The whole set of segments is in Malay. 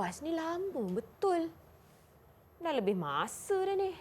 bas ni lama betul. Dah lebih masa dah ni.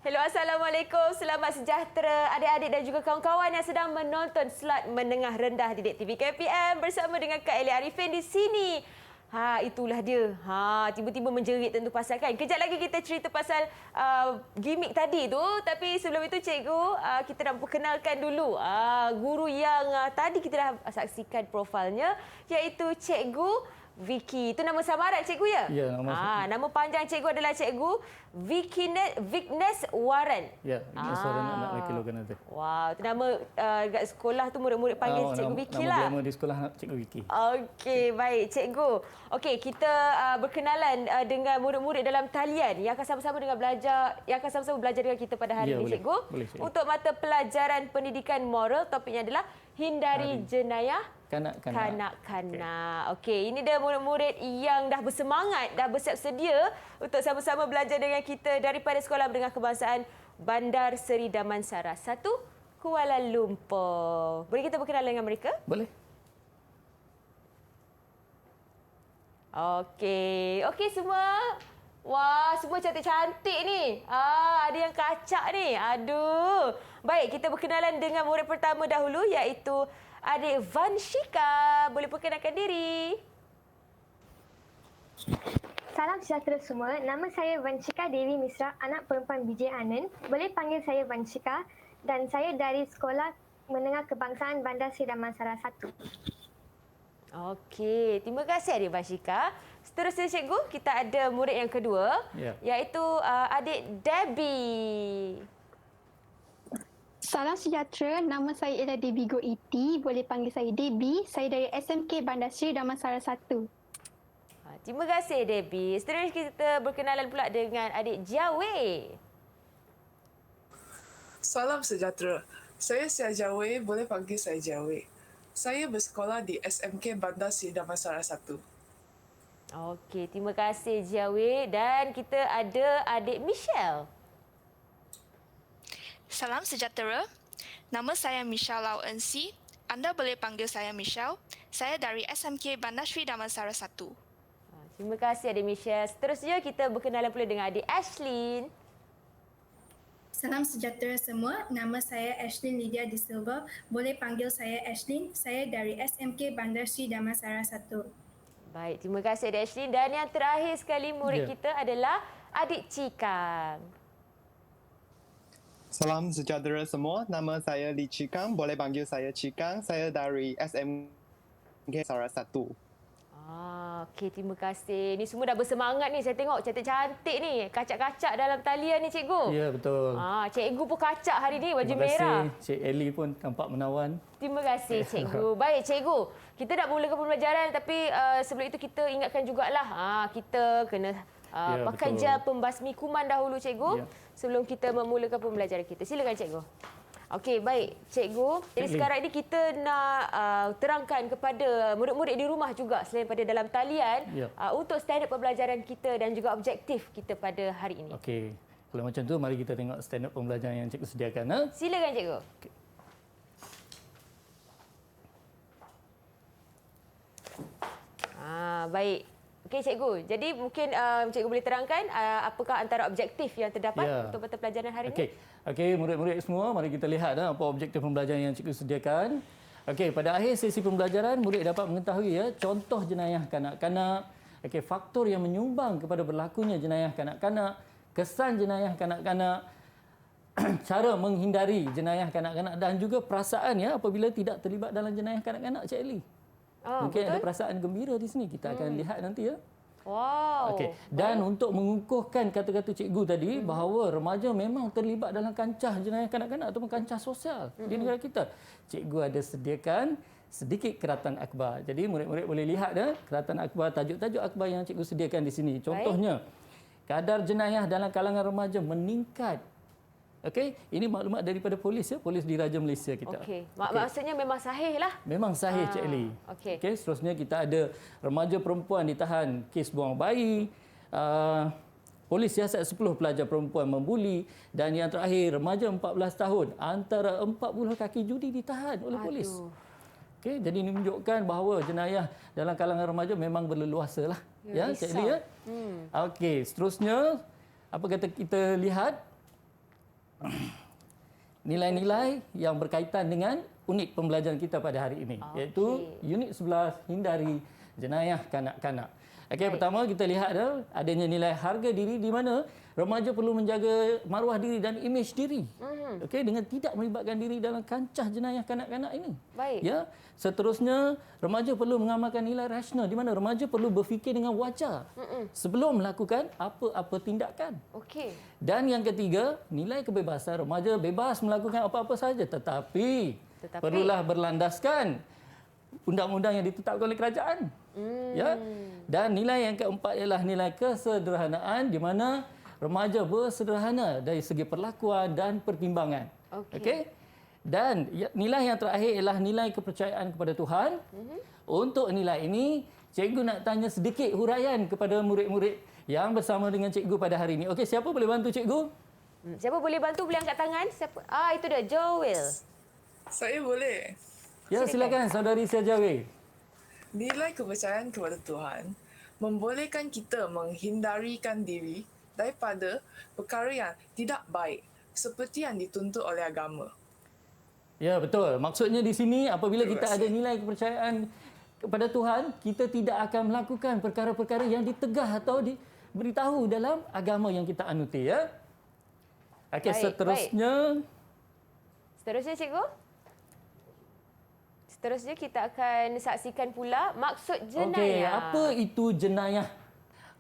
Hello, Assalamualaikum. Selamat sejahtera adik-adik dan juga kawan-kawan yang sedang menonton slot menengah rendah Didik TV KPM bersama dengan Kak Eli Arifin di sini. Itulah dia. Tiba-tiba menjerit tentu pasal kan. Kejap lagi kita cerita pasal gimmick tadi tu. Tapi sebelum itu cikgu, kita nak perkenalkan dulu guru yang tadi kita dah saksikan profilnya, iaitu Cikgu Vicky. Itu nama samaran cikgu ya? Ya, nama panjang cikgu adalah Cikgu Vignes Warren. Ya, Vignes Warren anak Vicky Logan itu. Wow, itu nama dekat sekolah tu murid-murid panggil Cikgu Vicky lah. Nama di sekolah Cikgu Vicky. Okey, baik cikgu. Okey, kita berkenalan dengan murid-murid dalam talian yang akan sama-sama dengan belajar, dengan kita pada hari ini, cikgu. Boleh, cikgu. Untuk mata pelajaran pendidikan moral, topiknya adalah hindari jenayah kanak-kanak. Okey, ini dia murid-murid yang dah bersemangat, dah bersiap sedia untuk sama-sama belajar dengan kita daripada Sekolah Menengah Kebangsaan Bandar Seri Damansara 1, Kuala Lumpur. Boleh kita berkenalan dengan mereka? Boleh. Okey semua. Wah, semua cantik-cantik ni. Ada yang kacak ni. Aduh. Baik, kita berkenalan dengan murid pertama dahulu, iaitu adik Vanshika. Boleh perkenalkan diri? Salam sejahtera semua. Nama saya Vanshika Dewi Misra, anak perempuan BJ Anand. Boleh panggil saya Vanshika dan saya dari Sekolah Menengah Kebangsaan Bandar Seri Damansara 1. Okey, terima kasih adik Vanshika. Seterusnya cikgu, kita ada murid yang kedua, iaitu adik Debbie. Salam sejahtera, nama saya ialah Debbie Go Iti. Boleh panggil saya Debbie. Saya dari SMK Bandar Seri Damansara 1. Terima kasih Debbie. Seterusnya kita berkenalan pula dengan adik Jawe. Salam sejahtera. Saya Sia Jawe, boleh panggil saya Jawe. Saya bersekolah di SMK Bandar Seri Damansara 1. Okey, terima kasih Jawe. Dan kita ada adik Michelle. Salam sejahtera. Nama saya Michelle Lau Ensi. Anda boleh panggil saya Michelle. Saya dari SMK Bandar Seri Damansara 1. Terima kasih adik Michelle. Seterusnya kita berkenalan pula dengan adik Ashlyn. Salam sejahtera semua. Nama saya Ashlyn Lydia De Silva. Boleh panggil saya Ashlyn. Saya dari SMK Bandar Seri Damansara 1. Baik, terima kasih adik Ashlyn. Dan yang terakhir sekali murid kita adalah adik Cikang. Salam sejahtera semua. Nama saya Lee Cikang. Boleh panggil saya Cikang. Saya dari SMK Damansara 1. Okey, terima kasih. Ni semua dah bersemangat ni. Saya tengok cantik-cantik ni. Kacak-kacak dalam talian ni, cikgu. Ya, betul. Cikgu pun kacak hari ni, baju Terima kasih. merah. Cik Eli pun tampak menawan. Terima kasih, cikgu. Baik, cikgu. Kita nak mulakan pembelajaran tapi sebelum itu kita ingatkan jugalah. Kita kena pakai betul. gel pembasmi kuman dahulu, cikgu. Ya. Sebelum kita memulakan pembelajaran kita. Silakan, cikgu. Okey, baik cikgu. Jadi sekarang ini kita nak terangkan kepada murid-murid di rumah juga selain pada dalam talian untuk standard pembelajaran kita dan juga objektif kita pada hari ini. Okey. Kalau macam tu, mari kita tengok standard pembelajaran yang cikgu sediakan. Silakan cikgu. Okay. Baik. Okey cikgu. Jadi mungkin cikgu boleh terangkan apakah antara objektif yang terdapat untuk mata pelajaran hari ini? Okey, murid-murid semua, mari kita lihat apa objektif pembelajaran yang cikgu sediakan. Okey, pada akhir sesi pembelajaran, murid dapat mengetahui contoh jenayah kanak-kanak, faktor yang menyumbang kepada berlakunya jenayah kanak-kanak, kesan jenayah kanak-kanak, cara menghindari jenayah kanak-kanak dan juga perasaan apabila tidak terlibat dalam jenayah kanak-kanak, Cik Eli. Mungkin ada betul. perasaan gembira di sini. Kita akan lihat nanti ya. Wow. Okey. Dan untuk mengukuhkan kata-kata cikgu tadi bahawa remaja memang terlibat dalam kancah jenayah kanak-kanak ataupun kancah sosial di negara kita. Cikgu ada sediakan sedikit keratan akhbar. Jadi murid-murid boleh lihat keratan akhbar, tajuk-tajuk akhbar yang cikgu sediakan di sini. Contohnya, kadar jenayah dalam kalangan remaja meningkat. Okey, ini maklumat daripada polis ya, polis Diraja Malaysia kita. Okey. Maksudnya memang sahih lah. Memang sahih Cik Ali. okey. Okey, seterusnya kita ada remaja perempuan ditahan kes buang bayi. Polis siasat 10 pelajar perempuan membuli, dan yang terakhir remaja 14 tahun antara 40 kaki judi ditahan oleh polis. Okey, jadi ini menunjukkan bahawa jenayah dalam kalangan remaja memang berleluasa lah. Ya, Cik Ali ya. Okey, seterusnya apa kata kita lihat nilai-nilai yang berkaitan dengan unit pembelajaran kita pada hari ini, iaitu unit 11, hindari jenayah kanak-kanak. Okey, pertama kita lihat adanya nilai harga diri di mana remaja perlu menjaga maruah diri dan imej diri. Okey, dengan tidak melibatkan diri dalam kancah jenayah kanak-kanak ini. Baik. Ya, seterusnya remaja perlu mengamalkan nilai rasional di mana remaja perlu berfikir dengan wajar sebelum melakukan apa-apa tindakan. Okey. Dan yang ketiga, nilai kebebasan. Remaja bebas melakukan apa-apa saja, tetapi perlulah berlandaskan undang-undang yang ditetapkan oleh kerajaan. Ya. Dan nilai yang keempat ialah nilai kesederhanaan di mana remaja bersederhana dari segi perlakuan dan pertimbangan. Okey. Dan nilai yang terakhir ialah nilai kepercayaan kepada Tuhan. Untuk nilai ini, cikgu nak tanya sedikit huraian kepada murid-murid yang bersama dengan cikgu pada hari ini. Okey, siapa boleh bantu cikgu? Siapa boleh bantu, boleh angkat tangan? Siapa? Itu dia, Joel. Saya boleh. Ya, silakan saudari Siajawi. Nilai kepercayaan kepada Tuhan membolehkan kita menghindarikan diri daripada perkara yang tidak baik seperti yang dituntut oleh agama. Ya, betul. Maksudnya di sini apabila kita ada nilai kepercayaan kepada Tuhan, kita tidak akan melakukan perkara-perkara yang ditegah atau diberitahu dalam agama yang kita anuti ya. Okey, seterusnya. Seterusnya cikgu? Seterusnya kita akan saksikan pula maksud jenayah. Okey, apa itu jenayah?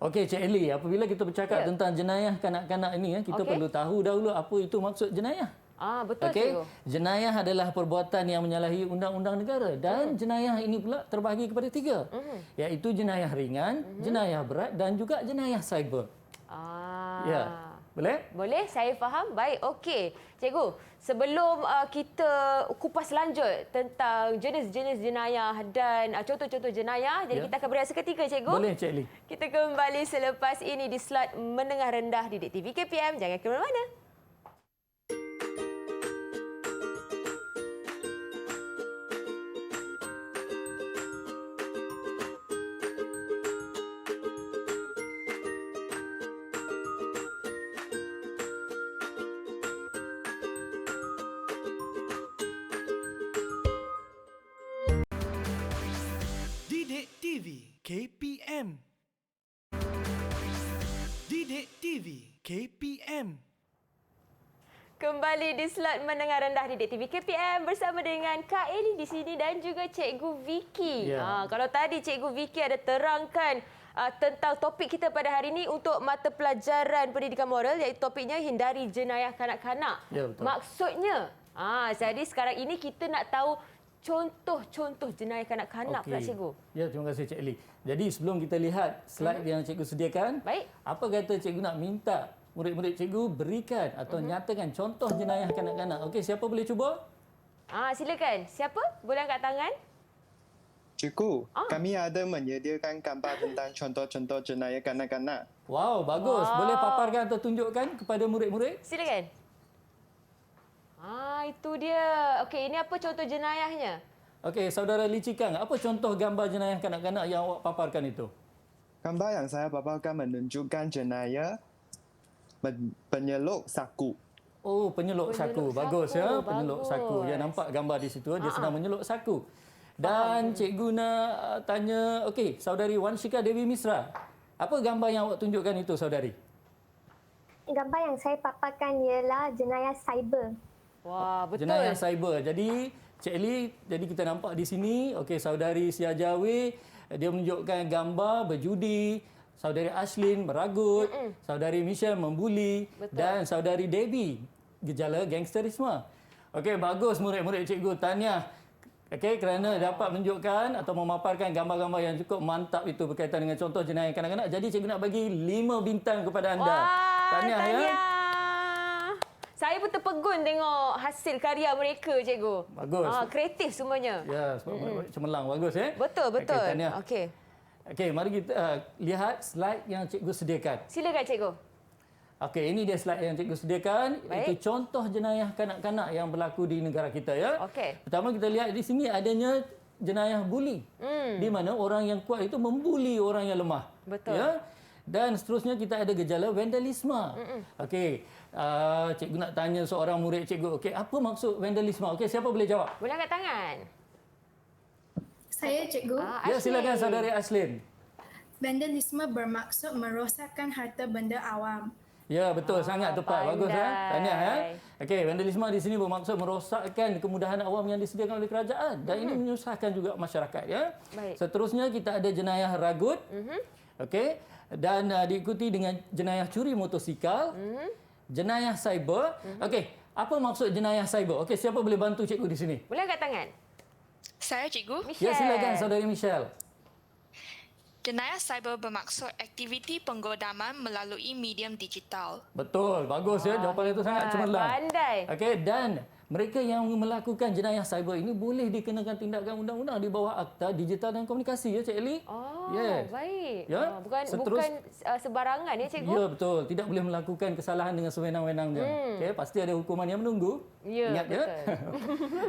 Okey, Cik Eli, apabila kita bercakap tentang jenayah kanak-kanak ini, kita perlu tahu dahulu apa itu maksud jenayah. Betul Okey, cikgu. jenayah adalah perbuatan yang menyalahi undang-undang negara dan jenayah ini pula terbahagi kepada tiga, iaitu jenayah ringan, jenayah berat dan juga jenayah cyber. Ya. Boleh? Boleh, saya faham. Baik, okey. Cikgu, sebelum kita kupas lanjut tentang jenis-jenis jenayah dan contoh-contoh jenayah, jadi kita akan berehat seketika, cikgu. Boleh, Cik Lee. Kita kembali selepas ini di slot menengah rendah di TV KPM. Jangan ke mana-mana. Didik TV KPM. Didik TV KPM. Kembali di slot menengah rendah di TV KPM bersama dengan Kak Eli di sini dan juga Cikgu Vicky. Kalau tadi Cikgu Vicky ada terangkan tentang topik kita pada hari ini untuk mata pelajaran pendidikan moral, iaitu topiknya hindari jenayah kanak-kanak. Ya, betul. Maksudnya, jadi sekarang ini kita nak tahu contoh-contoh jenayah kanak-kanak pula, Cikgu. Ya, terima kasih Cik Eli. Jadi sebelum kita lihat slide yang Cikgu sediakan, Baik. apa kata Cikgu nak minta murid-murid Cikgu berikan atau nyatakan contoh jenayah kanak-kanak. Okey, siapa boleh cuba? Silakan. Siapa? Boleh angkat tangan? Cikgu, kami ada menyediakan gambar tentang contoh-contoh jenayah kanak-kanak. Wow, bagus. Boleh paparkan atau tunjukkan kepada murid-murid? Silakan. Itu dia. Okey, ini apa contoh jenayahnya? Okey, saudara Lee Cikang, apa contoh gambar jenayah kanak-kanak yang awak paparkan itu? Gambar yang saya paparkan menunjukkan jenayah penyeluk saku. Oh, penyeluk saku. Bagus ya, penyeluk saku. Ya, nampak gambar di situ, dia sedang menyeluk saku. Dan Cikgu nak tanya, okey, saudari Wanshika Dewi Misra, apa gambar yang awak tunjukkan itu, saudari? Gambar yang saya paparkan ialah jenayah cyber. Wah, betul. Jenayah cyber. Jadi Cik Eli, jadi kita nampak di sini, okey, saudari Sia Jawi, dia menunjukkan gambar berjudi, saudari Ashlyn meragut, saudari Michelle membuli, dan saudari Debbie gejala gangsterisme. Okey, bagus murid-murid cikgu, tahniah. Okey, kerana dapat menunjukkan atau memaparkan gambar-gambar yang cukup mantap itu berkaitan dengan contoh jenayah kanak-kanak. Jadi cikgu nak bagi 5 bintang kepada anda. Wah, Tahniah ya. Saya pun terpegun tengok hasil karya mereka, cikgu. Bagus. Kreatif semuanya. Ya, sebab cemerlang, bagus ya. Betul, betul. Okey, tahniah. Okey. Okey, mari kita lihat slide yang cikgu sediakan. Silakan, cikgu. Okey, ini dia slide yang cikgu sediakan. Baik. Itu contoh jenayah kanak-kanak yang berlaku di negara kita ya. Okey. Pertama kita lihat di sini adanya jenayah buli. Di mana orang yang kuat itu membuli orang yang lemah. Betul. Ya. Dan seterusnya kita ada gejala vandalisme. Okey, cikgu nak tanya seorang murid cikgu. Okey, apa maksud vandalisme? Okey, siapa boleh jawab? Boleh angkat tangan. Saya cikgu. Ya, silakan saudari Ashlyn. Vandalisme bermaksud merosakkan harta benda awam. Ya, betul. Sangat tepat. Bagus ya. pandai. Tahniah ya. Okey, vandalisme di sini bermaksud merosakkan kemudahan awam yang disediakan oleh kerajaan dan ini menyusahkan juga masyarakat ya. Baik. Seterusnya kita ada jenayah ragut. Okey, dan diikuti dengan jenayah curi motosikal, jenayah cyber. Okey, apa maksud jenayah cyber? Okey, siapa boleh bantu cikgu di sini? Boleh angkat tangan. Saya cikgu. Michelle. Ya, silakan saudari Michelle. Jenayah cyber bermaksud aktiviti penggodaman melalui medium digital. Betul, bagus ya. Jawapan itu sangat cemerlang. Pandai. Okey, dan mereka yang melakukan jenayah cyber ini boleh dikenakan tindakan undang-undang di bawah Akta Digital dan Komunikasi ya, Cik Eli. Oh, Yes. baik. Ya. Bukan Seterus- sebarangan ya, cikgu. Ya, betul. Tidak boleh melakukan kesalahan dengan sewenang-wenangnya. Okey, pasti ada hukuman yang menunggu. Ya, Ingat betul. ya.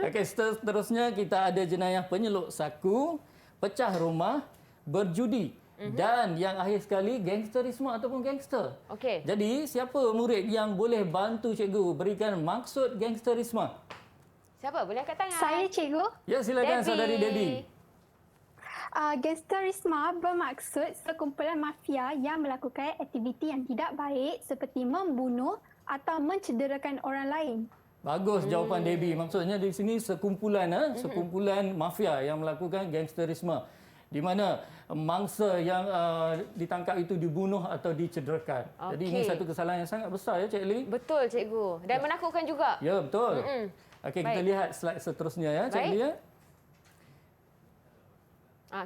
Okey, seterusnya kita ada jenayah penyeluk saku, pecah rumah, berjudi. Dan yang akhir sekali gangsterisme ataupun gangster. Okey. Jadi, siapa murid yang boleh bantu cikgu berikan maksud gangsterisme? Siapa? Boleh angkat tangan. Saya cikgu. Ya, silakan saudari Debbie. Gangsterisme bermaksud sekumpulan mafia yang melakukan aktiviti yang tidak baik seperti membunuh atau mencederakan orang lain. Bagus jawapan Debbie. Maksudnya di sini sekumpulan sekumpulan mafia yang melakukan gangsterisme di mana mangsa yang ditangkap itu dibunuh atau dicederakan. Jadi ini Okey. satu kesalahan yang sangat besar ya, Cik Eli. Betul, cikgu. Dan menakutkan juga. Ya, betul. Okey, kita Baik. lihat slide seterusnya ya, Cik Baik. Eli ya.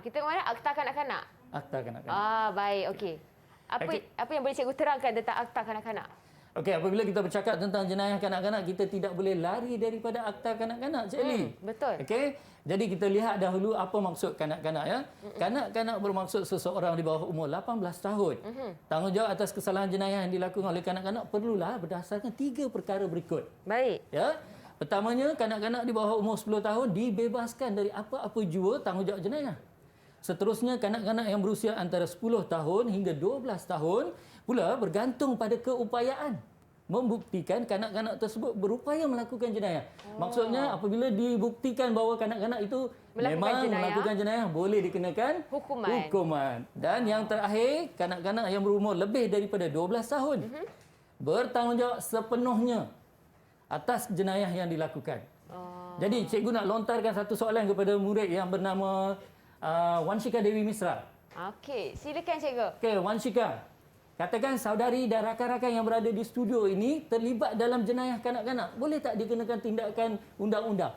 Kita mana? Akta kanak-kanak. Akta kanak-kanak. Baik. Okey. Okey. Apa yang boleh cikgu terangkan tentang akta kanak-kanak? Okey, apabila kita bercakap tentang jenayah kanak-kanak, kita tidak boleh lari daripada akta kanak-kanak, Cik Eli. Betul. Okey, jadi kita lihat dahulu apa maksud kanak-kanak ya. Kanak-kanak bermaksud seseorang di bawah umur 18 tahun. Tanggungjawab atas kesalahan jenayah yang dilakukan oleh kanak-kanak perlulah berdasarkan 3 perkara berikut. Baik. Ya. Pertamanya, kanak-kanak di bawah umur 10 tahun dibebaskan dari apa-apa jua tanggungjawab jenayah. Seterusnya, kanak-kanak yang berusia antara 10 tahun hingga 12 tahun pula bergantung pada keupayaan membuktikan kanak-kanak tersebut berupaya melakukan jenayah. Maksudnya apabila dibuktikan bahawa kanak-kanak itu memang melakukan jenayah, boleh dikenakan hukuman. Dan yang terakhir, kanak-kanak yang berumur lebih daripada 12 tahun bertanggungjawab sepenuhnya atas jenayah yang dilakukan. Jadi cikgu nak lontarkan satu soalan kepada murid yang bernama Wanshika Dewi Misra. Okey, silakan cikgu. Okey, Wanshika. Katakan saudari dan rakan-rakan yang berada di studio ini terlibat dalam jenayah kanak-kanak. Boleh tak dikenakan tindakan undang-undang?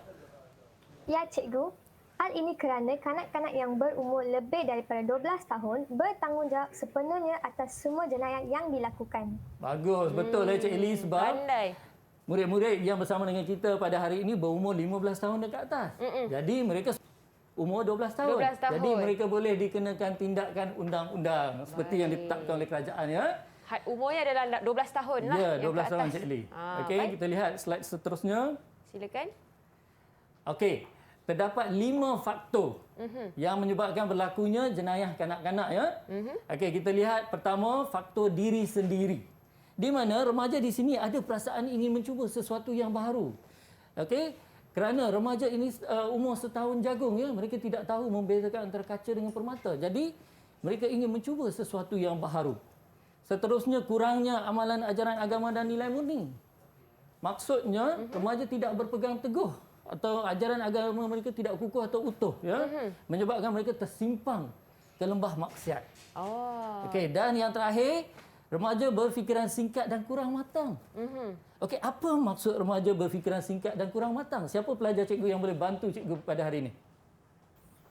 Ya, cikgu. Hal ini kerana kanak-kanak yang berumur lebih daripada 12 tahun bertanggungjawab sepenuhnya atas semua jenayah yang dilakukan. Bagus, betul Cik Eli sebab Pandai. murid-murid yang bersama dengan kita pada hari ini berumur 15 tahun dan ke atas. Jadi mereka umur 12 tahun. 12 tahun. Jadi mereka boleh dikenakan tindakan undang-undang seperti yang ditetapkan oleh kerajaan ya. Had umurnya adalah 12 tahun lah. Ya, yang 12 ke tahun atas. Cik Eli. Okey, Baik. kita lihat slide seterusnya. Silakan. Okey, terdapat 5 faktor yang menyebabkan berlakunya jenayah kanak-kanak ya. Okey, kita lihat pertama faktor diri sendiri. Di mana remaja di sini ada perasaan ingin mencuba sesuatu yang baru. Okey, kerana remaja ini umur setahun jagung ya, mereka tidak tahu membezakan antara kaca dengan permata. Jadi mereka ingin mencuba sesuatu yang baru. Seterusnya kurangnya amalan ajaran agama dan nilai murni. Maksudnya remaja tidak berpegang teguh atau ajaran agama mereka tidak kukuh atau utuh, ya, menyebabkan mereka tersimpang ke lembah maksiat. Oh. Okey, dan yang terakhir, remaja berfikiran singkat dan kurang matang. Okey, apa maksud remaja berfikiran singkat dan kurang matang? Siapa pelajar cikgu yang boleh bantu cikgu pada hari ini?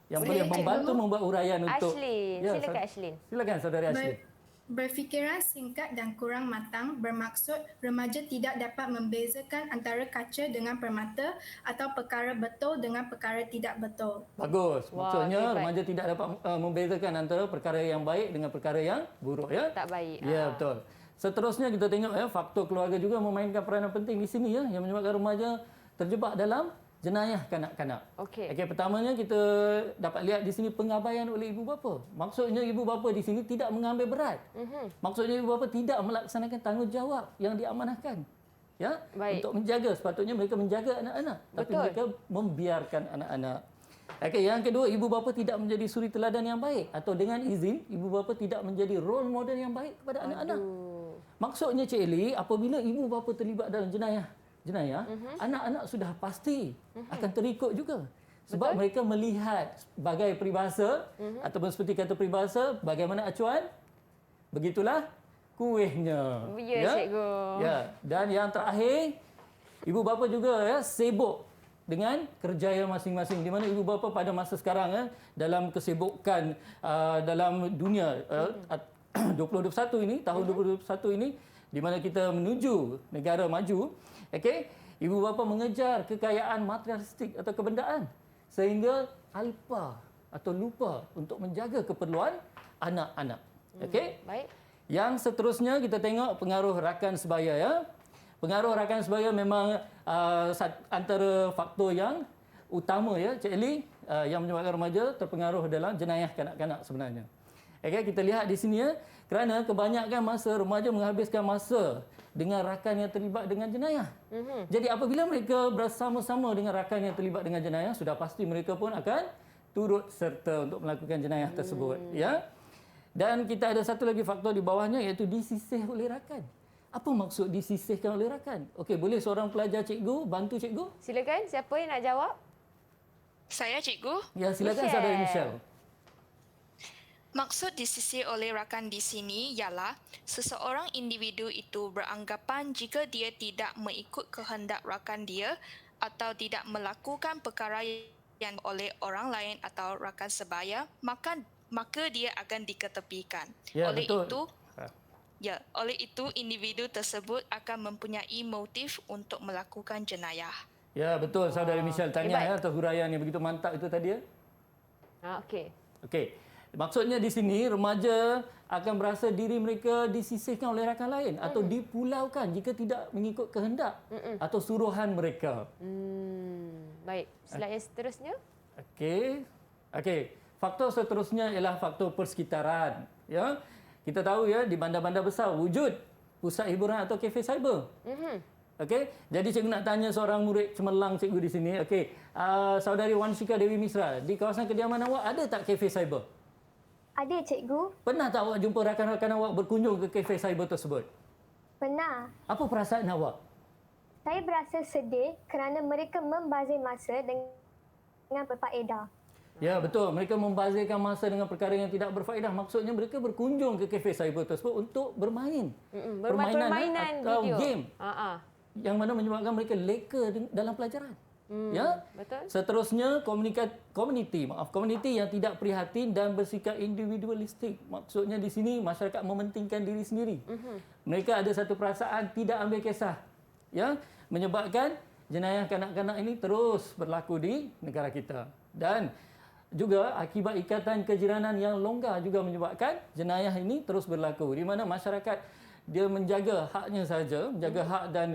Yang boleh membantu membuat uraian untuk... Ashlyn, silakan Ashlyn. Silakan saudari Ashlyn. Berfikiran singkat dan kurang matang bermaksud remaja tidak dapat membezakan antara kaca dengan permata atau perkara betul dengan perkara tidak betul. Bagus. Maksudnya hebat. remaja tidak dapat membezakan antara perkara yang baik dengan perkara yang buruk, ya. Tak baik. Ya, betul. Seterusnya kita tengok, ya, faktor keluarga juga memainkan peranan penting di sini, ya, yang menyebabkan remaja terjebak dalam jenayah kanak-kanak. Okey. Okey, pertamanya kita dapat lihat di sini pengabaian oleh ibu bapa. Maksudnya ibu bapa di sini tidak mengambil berat. Maksudnya ibu bapa tidak melaksanakan tanggungjawab yang diamanahkan. Ya, Baik. untuk menjaga, sepatutnya mereka menjaga anak-anak, tapi Betul. mereka membiarkan anak-anak. Okey, yang kedua, ibu bapa tidak menjadi suri teladan yang baik, atau dengan izin ibu bapa tidak menjadi role model yang baik kepada anak-anak. Maksudnya Cik Eli, apabila ibu bapa terlibat dalam jenayah, anak-anak sudah pasti akan terikut juga. Sebab mereka melihat sebagai peribahasa ataupun seperti kata peribahasa, bagaimana acuan, begitulah kuihnya. Ya, cikgu. Ya, dan yang terakhir, ibu bapa juga, ya, sibuk dengan kerjaya masing-masing, di mana ibu bapa pada masa sekarang, ya, dalam kesibukan dalam dunia 2021 ini, tahun 2021 ini, di mana kita menuju negara maju, okey, ibu bapa mengejar kekayaan materialistik atau kebendaan sehingga alpa atau lupa untuk menjaga keperluan anak-anak. Okey? Baik. Yang seterusnya kita tengok pengaruh rakan sebaya, ya. Pengaruh rakan sebaya memang antara faktor yang utama, ya, Cik Eli, yang menyebabkan remaja terpengaruh dalam jenayah kanak-kanak sebenarnya. Okey, kita lihat di sini, ya, kerana kebanyakan masa remaja menghabiskan masa dengan rakan yang terlibat dengan jenayah. Jadi apabila mereka bersama-sama dengan rakan yang terlibat dengan jenayah, sudah pasti mereka pun akan turut serta untuk melakukan jenayah tersebut, ya. Dan kita ada satu lagi faktor di bawahnya, iaitu disisih oleh rakan. Apa maksud disisihkan oleh rakan? Okey, boleh seorang pelajar cikgu bantu cikgu? Silakan, siapa yang nak jawab? Saya cikgu. Ya, silakan saudari Michelle. Maksud disisir oleh rakan di sini ialah seseorang individu itu beranggapan jika dia tidak mengikut kehendak rakan dia atau tidak melakukan perkara yang oleh orang lain atau rakan sebaya, maka dia akan diketepikan. Ya, oleh betul. oleh itu individu tersebut akan mempunyai motif untuk melakukan jenayah. Ya, betul saudari Michelle. Tanya, ya, atas huraian yang begitu mantap itu tadi, ya. Okey. Okey. Maksudnya di sini remaja akan berasa diri mereka disisihkan oleh rakan lain atau dipulaukan jika tidak mengikut kehendak atau suruhan mereka. Baik. Slide yang seterusnya. Okey. Faktor seterusnya ialah faktor persekitaran, ya. Kita tahu, ya, di bandar-bandar besar wujud pusat hiburan atau kafe cyber. Okey. Jadi cikgu nak tanya seorang murid cemerlang cikgu di sini. Okey. Saudari Wanshika Dewi Misra, di kawasan kediaman awak ada tak kafe cyber? Ada, cikgu. Pernah tak awak jumpa rakan-rakan awak berkunjung ke kafe cyber tersebut? Pernah. Apa perasaan awak? Saya berasa sedih kerana mereka membazir masa dengan berfaedah. Ya, betul. Mereka membazirkan masa dengan perkara yang tidak berfaedah. Maksudnya mereka berkunjung ke kafe cyber tersebut untuk bermain. Permainan atau video. game. Yang mana menyebabkan mereka leka dalam pelajaran. Ya. Betul. Seterusnya komuniti yang tidak prihatin dan bersikap individualistik. Maksudnya di sini masyarakat mementingkan diri sendiri. Mereka ada satu perasaan tidak ambil kisah, ya, menyebabkan jenayah kanak-kanak ini terus berlaku di negara kita. Dan juga akibat ikatan kejiranan yang longgar juga menyebabkan jenayah ini terus berlaku, di mana masyarakat dia menjaga haknya saja, menjaga hak dan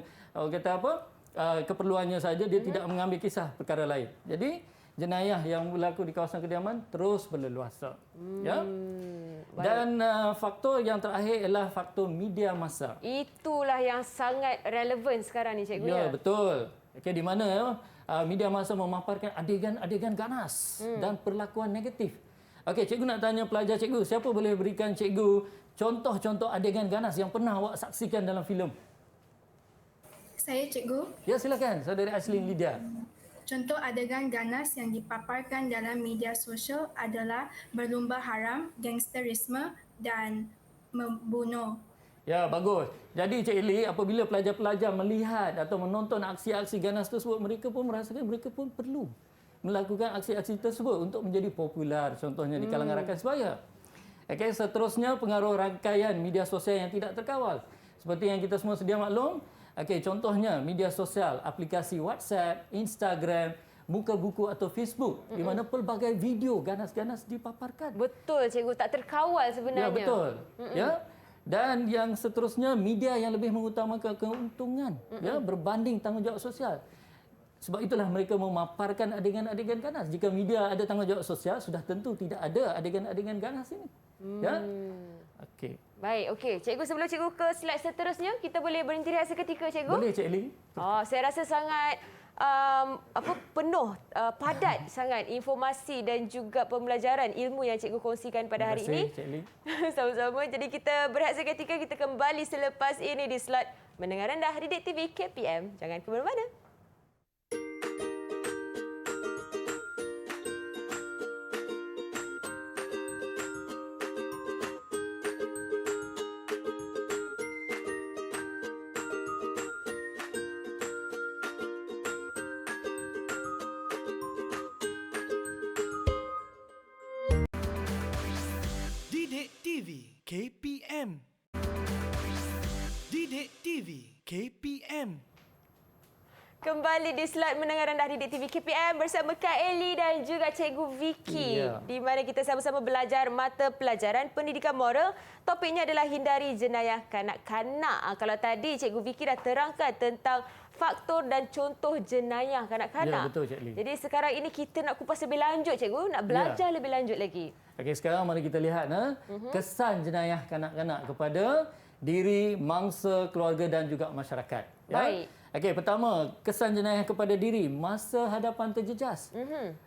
keperluannya saja, dia tidak mengambil kisah perkara lain. Jadi jenayah yang berlaku di kawasan kediaman terus berleluasa. Ya. Dan faktor yang terakhir ialah faktor media massa. Itulah yang sangat relevan sekarang ni, cikgu. Ya, betul. Okey, di mana media massa memaparkan adegan-adegan ganas dan perlakuan negatif. Okey, cikgu nak tanya pelajar cikgu, siapa boleh berikan cikgu contoh-contoh adegan ganas yang pernah awak saksikan dalam filem? Saya, cikgu. Ya, silakan saudari Ashlyn Lydia. Contoh adegan ganas yang dipaparkan dalam media sosial adalah berlumba haram, gangsterisme dan membunuh. Ya, bagus. Jadi Cik Eli, apabila pelajar-pelajar melihat atau menonton aksi-aksi ganas tersebut, mereka pun merasakan mereka pun perlu melakukan aksi-aksi tersebut untuk menjadi popular, contohnya di kalangan rakan sebaya. Okey, seterusnya pengaruh rangkaian media sosial yang tidak terkawal. Seperti yang kita semua sedia maklum, okey, contohnya media sosial, aplikasi WhatsApp, Instagram, muka buku atau Facebook, di mana pelbagai video ganas-ganas dipaparkan. Betul, cikgu, tak terkawal sebenarnya. Ya, betul. Ya. Dan yang seterusnya, media yang lebih mengutamakan keuntungan ya berbanding tanggungjawab sosial. Sebab itulah mereka memaparkan adegan-adegan ganas. Jika media ada tanggungjawab sosial, sudah tentu tidak ada adegan-adegan ganas ini. Ya. Okey. Baik, okey. Cikgu, sebelum cikgu ke slide seterusnya, kita boleh berhenti rehat seketika, cikgu? Boleh, Cik Eli. Oh, saya rasa sangat penuh, padat sangat informasi dan juga pembelajaran ilmu yang cikgu kongsikan pada hari ini. Cik Eli. Sama-sama. Jadi kita berehat seketika, kita kembali selepas ini di slot Mendengar Rendah Didik TV KPM. Jangan ke mana-mana. Didik TV KPM. Didik TV KPM. Kembali di slot Mendengar Rendah Didik TV KPM bersama Kak Eli dan juga Cikgu Vicky. Ya. Di mana kita sama-sama belajar mata pelajaran pendidikan moral. Topiknya adalah hindari jenayah kanak-kanak. Kalau tadi Cikgu Vicky dah terangkan tentang faktor dan contoh jenayah kanak-kanak. Ya, betul, Cik Lee. Jadi sekarang ini kita nak kupas lebih lanjut, Cikgu. Nak belajar lebih lanjut lagi. Okey, sekarang mari kita lihat kesan jenayah kanak-kanak kepada diri, mangsa, keluarga dan juga masyarakat. Ya? Baik. Okey, pertama, kesan jenayah kepada diri masa hadapan terjejas.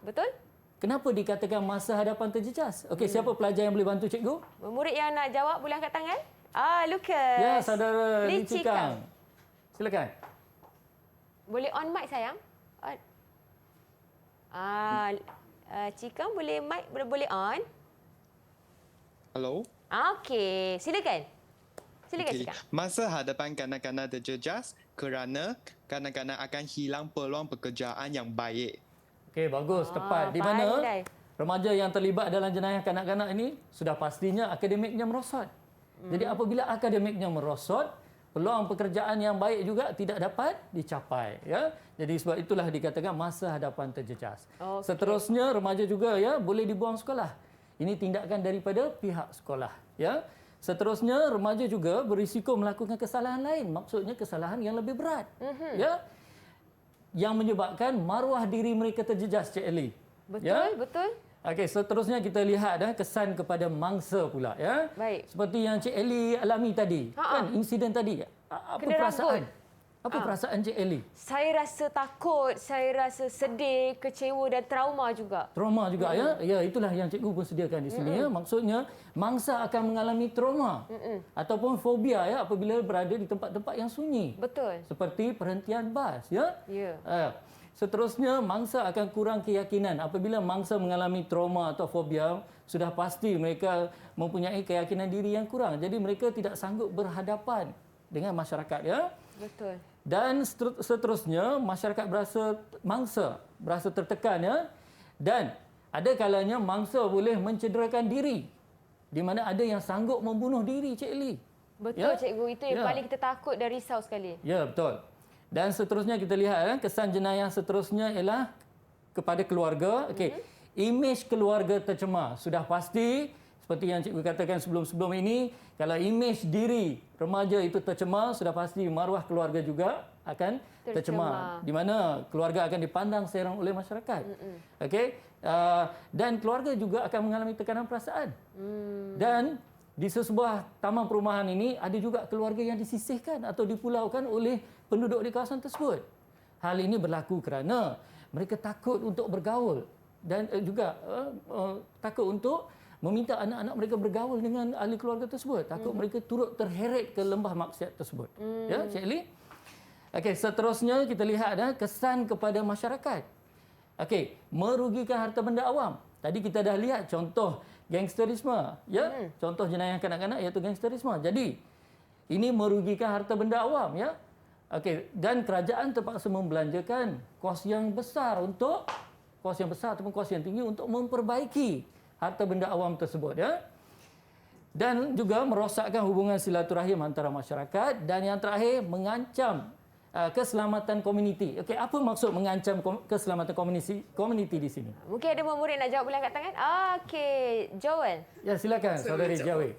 Betul? Kenapa dikatakan masa hadapan terjejas? Okey, siapa pelajar yang boleh bantu cikgu? Murid yang nak jawab boleh angkat tangan. Lucas. Ya, saudara Lee Lee Kang. Silakan. Boleh on mic sayang? On. Cikang boleh mic boleh on? Hello. Okey, silakan. Silakan Okey. Cikang. Masa hadapan kanak-kanak terjejas kerana kanak-kanak akan hilang peluang pekerjaan yang baik. Okey, bagus, tepat. Di mana pandai. remaja yang terlibat dalam jenayah kanak-kanak ini sudah pastinya akademiknya merosot. Jadi apabila akademiknya merosot, peluang pekerjaan yang baik juga tidak dapat dicapai, ya. Jadi sebab itulah dikatakan masa hadapan terjejas. Okey. Seterusnya remaja juga ya boleh dibuang sekolah. Ini tindakan daripada pihak sekolah, ya. Seterusnya remaja juga berisiko melakukan kesalahan lain, maksudnya kesalahan yang lebih berat. Ya. Yang menyebabkan maruah diri mereka terjejas, Cik Eli. Betul, Ya? betul. Okey, seterusnya kita lihat kesan kepada mangsa pula, ya. Baik. Seperti yang Cik Eli alami tadi, kan insiden tadi. Apa Kena perasaan? rambut. Apa perasaan Cik Eli? Saya rasa takut, saya rasa sedih, kecewa dan trauma juga. Trauma juga, ya. Ya, itulah yang cikgu pun sediakan di sini, ya. Maksudnya mangsa akan mengalami trauma ataupun fobia, ya, apabila berada di tempat-tempat yang sunyi. Betul. Seperti perhentian bas, ya. Ya. Seterusnya, mangsa akan kurang keyakinan. Apabila mangsa mengalami trauma atau fobia, sudah pasti mereka mempunyai keyakinan diri yang kurang. Jadi mereka tidak sanggup berhadapan dengan masyarakat, ya. Betul. Dan seterusnya, masyarakat mangsa berasa tertekan, ya. Dan ada kalanya mangsa boleh mencederakan diri. Di mana ada yang sanggup membunuh diri, Cik Eli. Betul, Ya? Cikgu. Itu yang Ya. paling kita takut dan risau sekali. Ya, betul. Dan seterusnya kita lihat kesan jenayah seterusnya ialah kepada keluarga. Okey. Imej keluarga tercemar. Sudah pasti seperti yang cikgu katakan sebelum-sebelum ini, kalau imej diri remaja itu tercemar, sudah pasti maruah keluarga juga akan tercemar. Di mana keluarga akan dipandang serong oleh masyarakat. Okey. Dan keluarga juga akan mengalami tekanan perasaan. Dan di sebuah taman perumahan ini ada juga keluarga yang disisihkan atau dipulaukan oleh penduduk di kawasan tersebut. Hal ini berlaku kerana mereka takut untuk bergaul dan juga takut untuk meminta anak-anak mereka bergaul dengan ahli keluarga tersebut. Takut mereka turut terheret ke lembah maksiat tersebut. Ya, Cik Eli? Okey, seterusnya kita lihat kesan kepada masyarakat. Okey, merugikan harta benda awam. Tadi kita dah lihat contoh gangsterisme, ya. Contoh jenayah kanak-kanak iaitu gangsterisme. Jadi, ini merugikan harta benda awam, ya. Okey, dan kerajaan terpaksa membelanjakan kos yang besar ataupun kos yang tinggi untuk memperbaiki harta benda awam tersebut, ya. Dan juga merosakkan hubungan silaturahim antara masyarakat, dan yang terakhir mengancam keselamatan komuniti. Okey, apa maksud mengancam keselamatan komuniti di sini? Mungkin ada murid nak jawab, boleh angkat tangan? Okey, Joel. Ya, silakan Saya saudari boleh jawab. Jawi.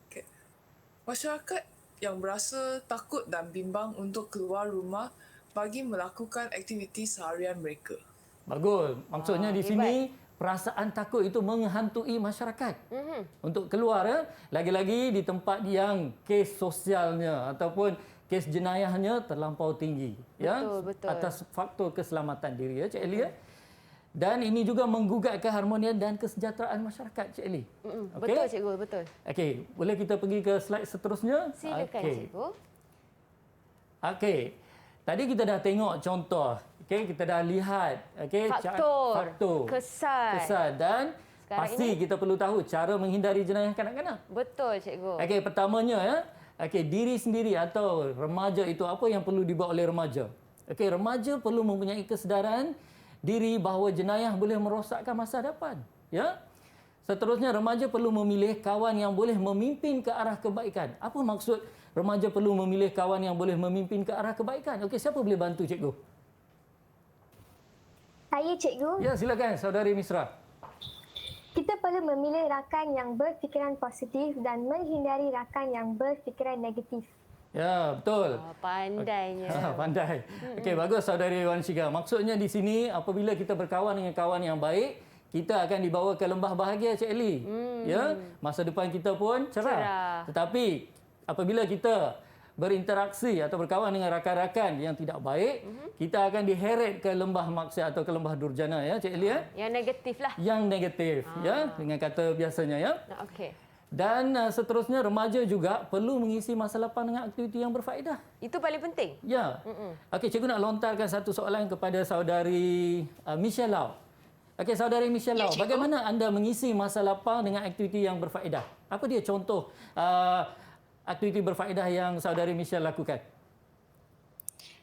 Okay. Masyarakat yang berasa takut dan bimbang untuk keluar rumah bagi melakukan aktiviti seharian mereka. Bagus. Maksudnya di sini perasaan takut itu menghantui masyarakat untuk keluar, ya. Lagi-lagi di tempat yang kes sosialnya ataupun kes jenayahnya terlampau tinggi, ya, Betul. atas faktor keselamatan diri, ya, Cik Eli, ya. Dan ini juga menggugat keharmonian dan kesejahteraan masyarakat, Cik Eli. Okey? Betul, cikgu, betul. Okey, boleh kita pergi ke slide seterusnya? Silakan, Okey. cikgu. Okey. Tadi kita dah tengok contoh. Okey, kita dah lihat faktor, kesan, dan Sekarang pasti ini? kita perlu tahu cara menghindari jenayah kanak-kanak. Betul, cikgu. Okey, pertamanya, ya. Okey, diri sendiri atau remaja itu apa yang perlu dibuat oleh remaja? Okey, remaja perlu mempunyai kesedaran diri bahawa jenayah boleh merosakkan masa depan, ya. Seterusnya, remaja perlu memilih kawan yang boleh memimpin ke arah kebaikan. Apa maksud remaja perlu memilih kawan yang boleh memimpin ke arah kebaikan? Okey, siapa boleh bantu, cikgu? Saya, cikgu. Ya, silakan saudari Misra. Kita perlu memilih rakan yang berfikiran positif dan menghindari rakan yang berfikiran negatif. Ya, betul. Pandainya. Pandai. Okey, bagus saudari Wanshika. Maksudnya di sini apabila kita berkawan dengan kawan yang baik, kita akan dibawa ke lembah bahagia, Cik Eli. Ya, masa depan kita pun cerah. Tetapi apabila kita berinteraksi atau berkawan dengan rakan-rakan yang tidak baik, kita akan diheret ke lembah maksiat atau ke lembah durjana, ya, Cik Eli, ya. Yang negatif lah. Yang negatif, ya, dengan kata biasanya, ya. Okey. Dan seterusnya, remaja juga perlu mengisi masa lapang dengan aktiviti yang berfaedah. Itu paling penting. Ya. Okey, cikgu nak lontarkan satu soalan kepada saudari Michelle Lau. Okey, saudari Michelle Lau, bagaimana anda mengisi masa lapang dengan aktiviti yang berfaedah? Apa dia contoh aktiviti berfaedah yang saudari Michelle lakukan?